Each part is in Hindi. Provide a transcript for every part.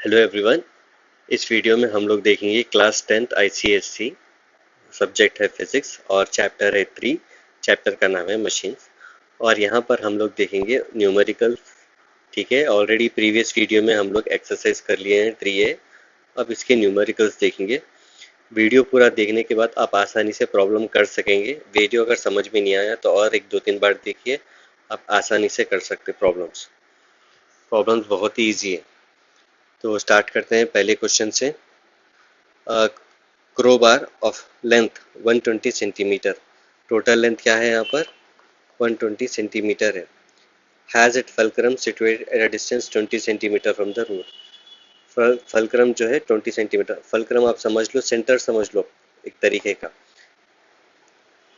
Hello everyone. इस वीडियो में हम लोग देखेंगे क्लास 10th आईसीएससी। सब्जेक्ट है फिजिक्स और चैप्टर है 3। चैप्टर का नाम है मशीन्स। और यहाँ पर हम लोग देखेंगे न्यूमेरिकल। ठीक है, ऑलरेडी प्रीवियस वीडियो में हम लोग एक्सरसाइज कर लिए हैं 3A। अब इसके न्यूमेरिकल्स देखेंगे। वीडियो पूरा देखने के बाद आप आसानी से प्रॉब्लम कर सकेंगे। वीडियो अगर समझ में नहीं आया तो और एक दो तीन बार देखिए, आप आसानी से कर सकते प्रॉब्लम्स। प्रॉब्लम्स बहुत ही ईजी है। तो स्टार्ट करते हैं पहले क्वेश्चन से। Crowbar of length 120 centimetre. Total length क्या है यहाँ पर? 120 सेंटीमीटर है। Has it fulcrum situated at a distance 20 centimetre from the root. Fulcrum जो है 20 सेंटीमीटर। फल्क्रम आप समझ लो, सेंटर समझ लो एक तरीके का।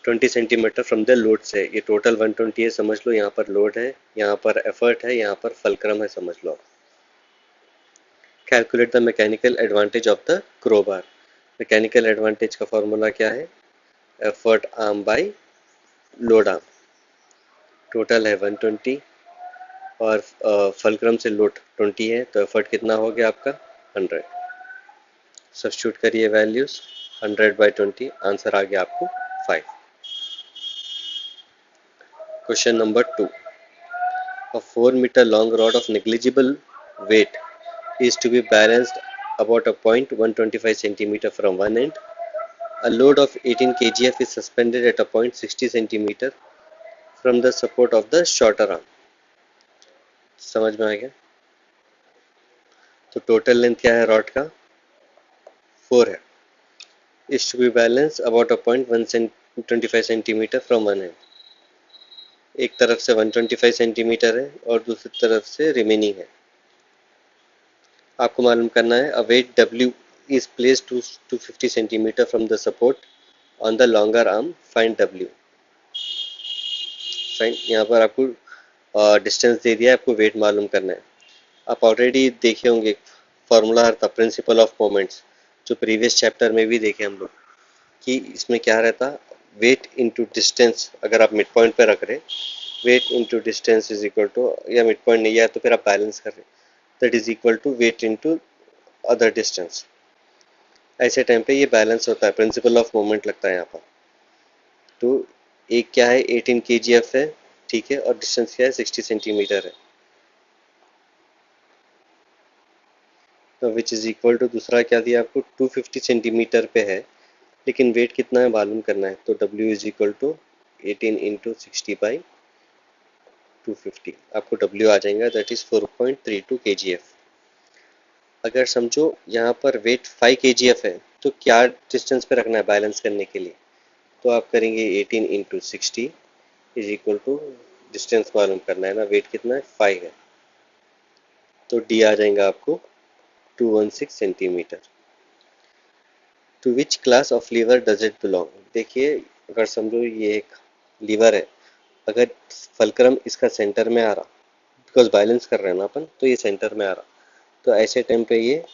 20 सेंटीमीटर फ्रॉम द लोड से, ये टोटल 120 है समझ लो। यहाँ पर लोड है, यहाँ पर एफर्ट है, यहाँ पर फल्क्रम है समझ लो। Calculate the mechanical advantage of the crowbar. Mechanical advantage का फॉर्मूला क्या है? Effort arm by load arm. Total है 120 और फलक्रम से लोड 20 है, तो एफर्ट कितना हो गया आपका? 100। सब्स्टिट्यूट करिए वैल्यूज। 100/20, आंसर आ गया आपको 5। Question number 2। A 4-meter long rod of negligible weight is to be balanced about a point 125 centimeter from one end. A load of 18 kgf is suspended at a point 60 centimeter from the support of the shorter arm. समझ में आ गया? तो टोटल लेंथ क्या है रॉड का? 4 है। Is to be balance about a point 125 centimetre from one end. एक तरफ से 125 सेंटीमीटर है और दूसरी तरफ से रिमेनिंग है। आपको मालूम करना है a weight W is placed to 250 centimetre from the support on the longer arm, find W। Fine, यहाँ पर आपको डिस्टेंस दे दिया है, आपको वेट मालूम करना है। आप ऑलरेडी देखे होंगे फॉर्मूला था प्रिंसिपल ऑफ मोमेंट्स, जो प्रीवियस चैप्टर में भी देखे हम लोग, कि इसमें क्या रहता? Weight into distance. अगर आप मिड पॉइंट पे रख रहे, weight into distance is equal to, या मिड पॉइंट नहीं है तो फिर आप बैलेंस कर रहे, that is equal to weight into other distance. ऐसे टाइम पे ये बैलेंस होता है, प्रिंसिपल ऑफ मोमेंट लगता है यहाँ पर। तो एक क्या है, 18 kgf है, ठीक है, और डिस्टेंस क्या है, 60 सेंटीमीटर है, तो विच इज इक्वल टू, दूसरा क्या दिया आपको, 250 सेंटीमीटर पे है, लेकिन वेट कितना है मालूम करना है। तो W is equal to 18 into 60/250। आपको W आ जाएगा, दैट इज 4.32 kgf। अगर समझो यहाँ पर वेट 5 kgf है, तो क्या डिस्टेंस पे रखना है बैलेंस करने के लिए? तो आप करेंगे 18 into 60 is equal to, distance मालूम करना है ना, वेट कितना है, 5 है, तो D आ जाएगा आपको 216 centimetre. To which class of lever does it belong? देखिए, अगर समझो ये एक लीवर है, अगर फलक्रम इसका सेंटर में आ रहा, बिकॉज बैलेंस कर रहे हैं ना अपन, तो ये सेंटर में आ रहा, तो ऐसे टाइम पे ये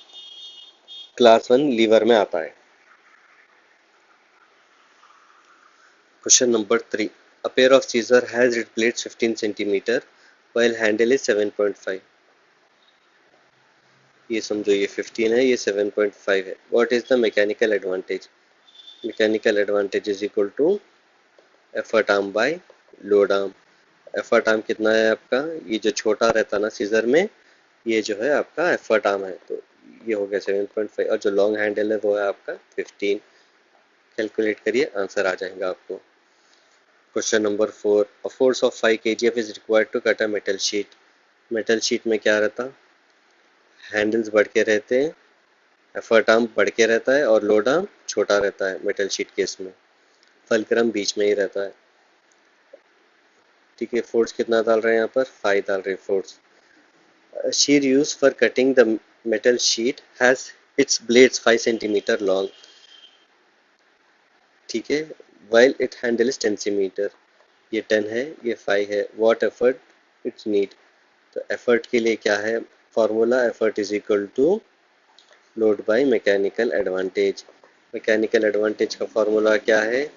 क्लास 1 लीवर में आता है। Question number 3। A pair of scissor has it blade 15 centimetre while handle is 7.5। ये समझो ये 15 है, ये 7.5 है। What is the mechanical advantage? Mechanical advantage is equal to effort arm by load arm. Effort arm कितना है आपका? ये जो छोटा रहता ना सीजर में, ये जो है आपका एफर्ट आर्म है, तो ये हो गया 7.5, और जो लॉन्ग हैंडल है वो है आपका 15। कैलकुलेट करिए, आंसर आ जाएगा आपको। Question number 4। A force of 5 kgf is required to cut a metal sheet. Metal sheet में क्या रहता? हैंडल्स बढ़ के रहते हैं, एफर्ट आर्म बढ़ के रहता है और लोड आर्म छोटा रहता है मेटल शीट केस में। फलक्रम बीच में ही रहता है, ठीक है। फोर्स कितना डाल रहे हैं यहाँ पर? 5 डाल रहे हैं force. shear used for cutting the metal sheet has its blades 5 centimeter long, ठीक है, while it handle is 10 centimeter। ये 10 है, ये 5 है। what effort it's need? तो effort के लिए क्या है formula? effort is equal to load by mechanical advantage। mechanical advantage का फॉर्मूला क्या है?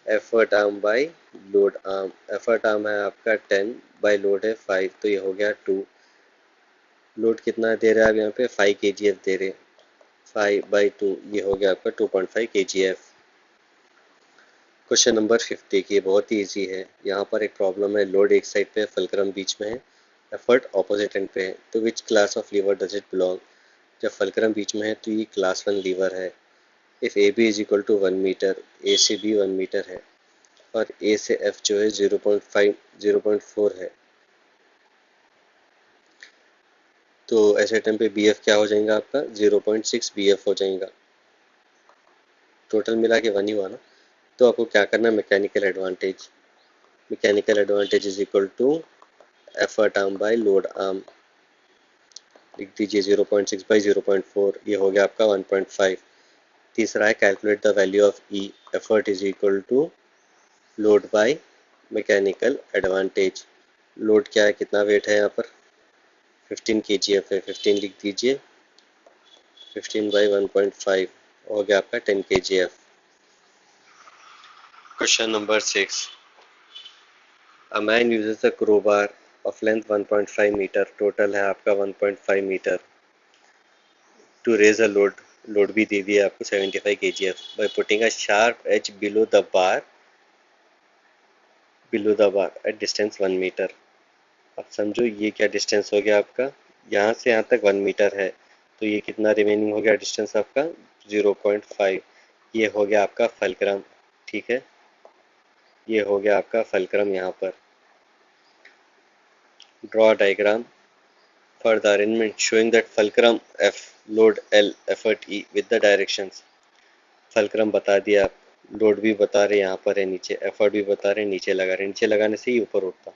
effort arm by load arm। effort arm है आपका 10, by load है 5, तो ये हो गया 2। लोड कितना दे रहा है अब यहाँ पे 5 kgf दे रहे हैं, 5/2 ये हो गया आपका 2.5 kgf। क्वेश्चन नंबर 50 की बहुत ही ईजी है। यहाँ पर एक प्रॉब्लम है, लोड एक साइड पे है, फलक्रम बीच में है, एफर्ट ऑपोजिट एंड पे है, तो which class of lever does it belong. जब फलक्रम बीच में है तो ये क्लास 1 लीवर है। If A B is equal to 1 metre, A से बी 1 मीटर है और ए से एफ जो है 0.5 0.4 है, तो ऐसे टाइम पे बी एफ क्या हो जाएगा आपका 0.6 बी एफ हो जाएगा। टोटल मिला के 1 ही हुआ ना। तो आपको क्या करना है, mechanical advantage, mechanical advantage is equal to effort arm by load arm, लिख दीजिए 0.6/0.4 ये हो गया आपका 1.5। तीसरा है calculate the value of E, effort is equal to load by mechanical advantage. Load क्या है, कितना वेट है यहाँ पर 15 kgf है, 15 लिख दीजिए, 15/1.5 हो गया आपका 10 kgf। Question number 6, a man uses a crowbar of length 1.5 metre, total है आपका 1.5 metre, to raise a load, load भी दे दिया आपको 75 kgf by putting a sharp edge below the bar at distance 1 metre. अब समझो ये क्या डिस्टेंस हो गया आपका, यहाँ से यहाँ तक 1 मीटर है, तो ये कितना रिमेनिंग हो गया डिस्टेंस आपका 0.5। ये हो गया आपका फलक्रम, ठीक है, ये हो गया आपका फलक्रम। यहाँ पर draw diagram for the arrangement showing that fulcrum F, load L, effort E with the directions. Fulcrum बता दिया, आप लोड भी बता रहे यहाँ पर है नीचे, एफर्ट भी बता रहे नीचे लगा रहे, नीचे लगाने से ही ऊपर उठता।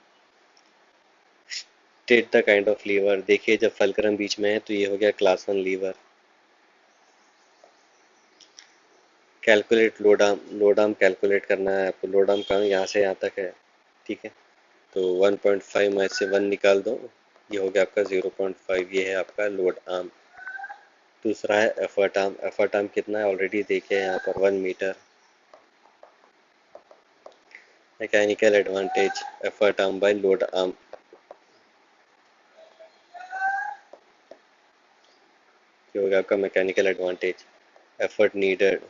State the kind of lever, देखिए जब फलक्रम बीच में है तो ये हो गया class 1 lever. Calculate load arm, load arm calculate करना है आपको, लोड आर्म कहाँ, यहाँ से यहाँ तक है, ठीक है, तो 1.5 में से 1 निकाल दो, ये हो गया आपका 0.5, ये है आपका लोड आर्म। दूसरा है एफर्ट आर्म, एफर्ट आर्म कितना है ऑलरेडी देखे हैं यहाँ पर 1 metre. Mechanical advantage, effort arm by load arm, ये हो गया आपका mechanical advantage. Effort needed,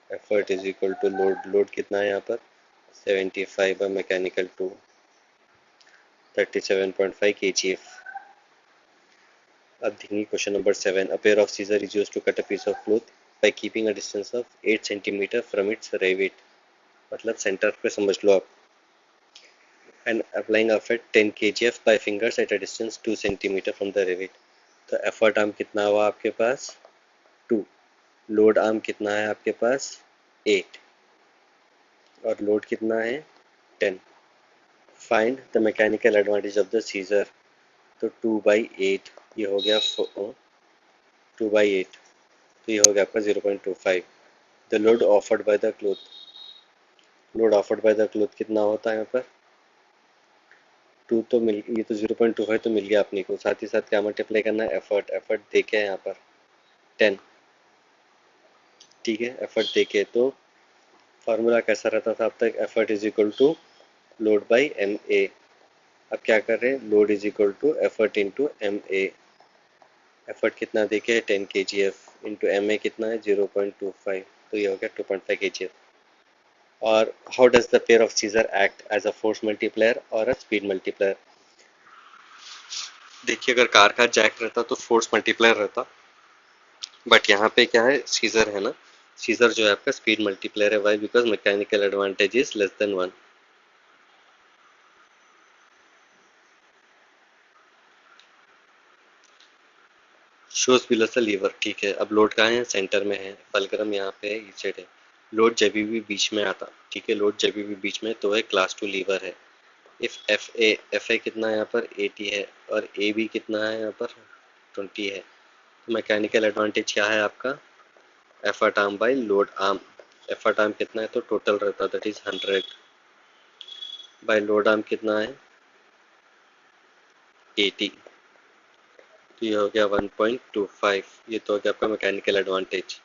effort is equal to load, load कितना है यहाँ पर 75 बाय मैकेनिकल 2, 37.5 kgf। अब देखिए question number 7, a pair of scissor is used to cut a piece of cloth by keeping a distance of 8 centimetre from its rivet, मतलब सेंटर पे समझ लो आप, and applying a fit 10 kgf by fingers at a distance 2 centimetre from the rivet. तो एफर्ट आर्म कितना हुआ आपके पास 2, लोड आर्म कितना है आपके पास 8 और लोड कितना है 10। Find the mechanical advantage of the seizure, तो 2/8 ये हो गया 2/8, तो ये हो गया आपका 0.25। The load offered by the cloth, load offered by the cloth कितना होता है यहाँ पर 2, तो मिल, ये तो 0.25 तो मिल गया अपने को, साथ ही साथ क्या मल्टीप्लाई करना है एफर्ट, एफर्ट देखे यहाँ पर 10, ठीक है, एफर्ट देखे तो फार्मूला कैसा रहता था अब तक, effort is equal to load by M A. अब क्या कर रहे हैं, load is equal to effort into M A, effort कितना देखे 10 kgf इंटू एम ए कितना है 0.25, तो ये हो गया 2.5 kgf। और how does the pair of scissor act as a force multiplier और अ स्पीड मल्टीप्लायर। देखिए अगर कार का जैक रहता तो फोर्स मल्टीप्लायर रहता, बट यहाँ पे क्या है सीजर है ना, सीजर जो है आपका स्पीड मल्टीप्लायर है, why because mechanical advantage is less than 1। Shows below the lever, ठीक है, अब लोड कहाँ है सेंटर में है, फलक्रम यहाँ पे है, इस साइड है, लोड जब भी बीच में आता, ठीक है, लोड जब भी बीच में तो है क्लास 2 लीवर है। इफ एफ ए कितना है यहाँ पर 80 है और ए बी कितना है यहाँ पर 20 है, तो मैकेनिकल एडवांटेज क्या है आपका effort arm by load arm, effort arm कितना है तो टोटल रहता that is 100 bye load arm कितना है 80, तो ये हो गया 1.25, ये तो हो गया आपका मैकेनिकल एडवांटेज।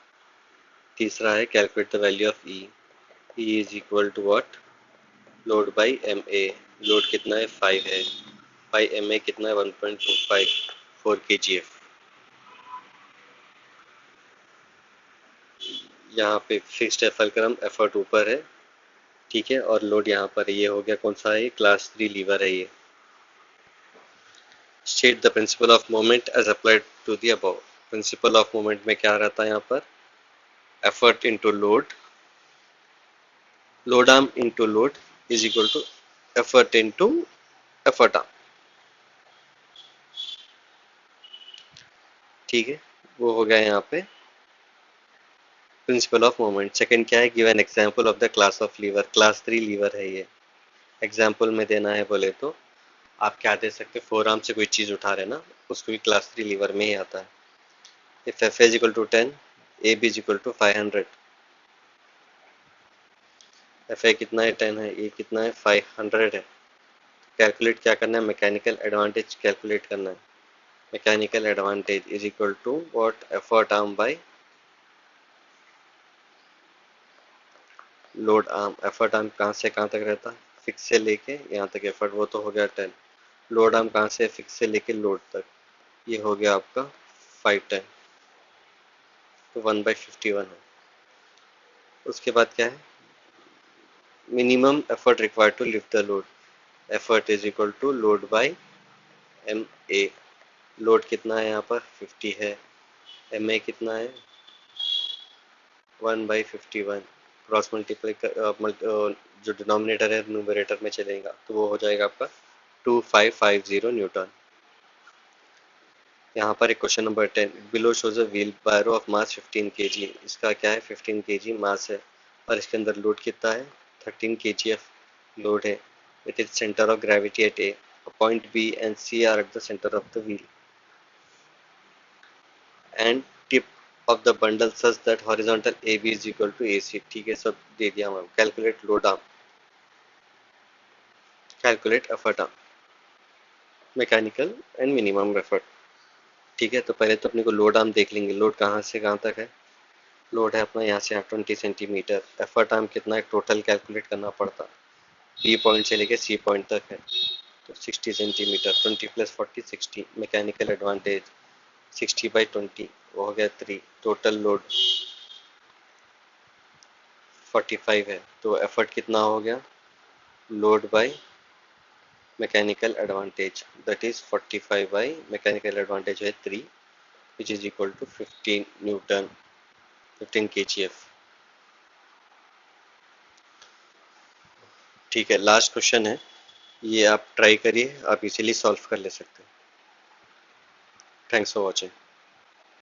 तीसरा है calculate the value of E, E is equal to what load by M A, load कितना है 5 है, बाई एम ए कितना है 1.25, 4 kgf। यहाँ पे फिक्स्ड है फलक्रम, एफर्ट ऊपर है, ठीक है, और लोड यहाँ पर ये हो गया, कौन सा है, क्लास 3 लीवर है ये। State the principle of moment as applied to the above. Principle of moment में क्या रहता है यहाँ पर, effort into load, load arm into load is equal to effort into effort arm, ठीक है, वो हो गया यहाँ पे प्रिंसिपल ऑफ मोमेंट। सेकंड क्या है, give an example of the class of lever, class 3 lever है ये। एग्जांपल में देना है बोले तो आप क्या दे सकते, फोर आर्म से कोई चीज उठा रहे ना, उसको भी क्लास 3 लीवर में ही आता है। If F is equal to 10, A B is equal to 500, F A कितना है 10 है, ए कितना है 500 है। कैलकुलेट क्या करना है, मैकेनिकल एडवांटेज कैलकुलेट करना है। Mechanical advantage is equal to what, effort arm by load arm. Effort arm कहाँ से कहाँ तक रहता है, फिक्स से लेके यहाँ तक एफर्ट, वो तो हो गया 10। लोड आर्म कहाँ से, फिक्स से लेके लोड तक, ये हो गया आपका 510, तो 1/51 है। उसके बाद क्या है, minimum effort required to lift the load, effort is equal to load by M A. Load कितना है यहाँ पर 50 है, एम ए कितना है 1/51, क्रॉस मल्टीप्लाई जो डिनोमिनेटर है न्यूमरेटर में चलेगा, तो वो हो जाएगा आपका 2550 न्यूटन। यहाँ पर एक question number 10, below shows a wheel बारो ऑफ मास 15 kg। इसका क्या है 15 kg मास है, और इसके अंदर लोड कितना है 13 kgf लोड है। With its centre of gravity at A, point B and C are at the centre of the wheel and tip of the bundle such that horizontal A B is equal to A C, ठीक है, सब दे दिया ma'am. Calculate load arm, calculate effort arm, mechanical and minimum effort, ठीक है। तो पहले तो अपने को लोड आर्म देख लेंगे, लोड कहाँ से कहाँ तक है, लोड है अपना यहाँ से यहाँ 20 सेंटीमीटर। एफर्ट आर्म कितना है टोटल कैलकुलेट करना पड़ता, बी पॉइंट से लेके सी पॉइंट तक है, तो 60 सेंटीमीटर, 20 + 40 60। मैकेनिकल एडवांटेज 60/20, वो हो गया 3। टोटल लोड 45 है, तो एफर्ट कितना हो गया, load by mechanical advantage that is 45 by mechanical advantage है 3, which is equal to 15 newton, 15 kgf, ठीक है। लास्ट क्वेश्चन है, ये आप ट्राई करिए, आप इजीली सॉल्व कर ले सकते हैं। Thanks for watching.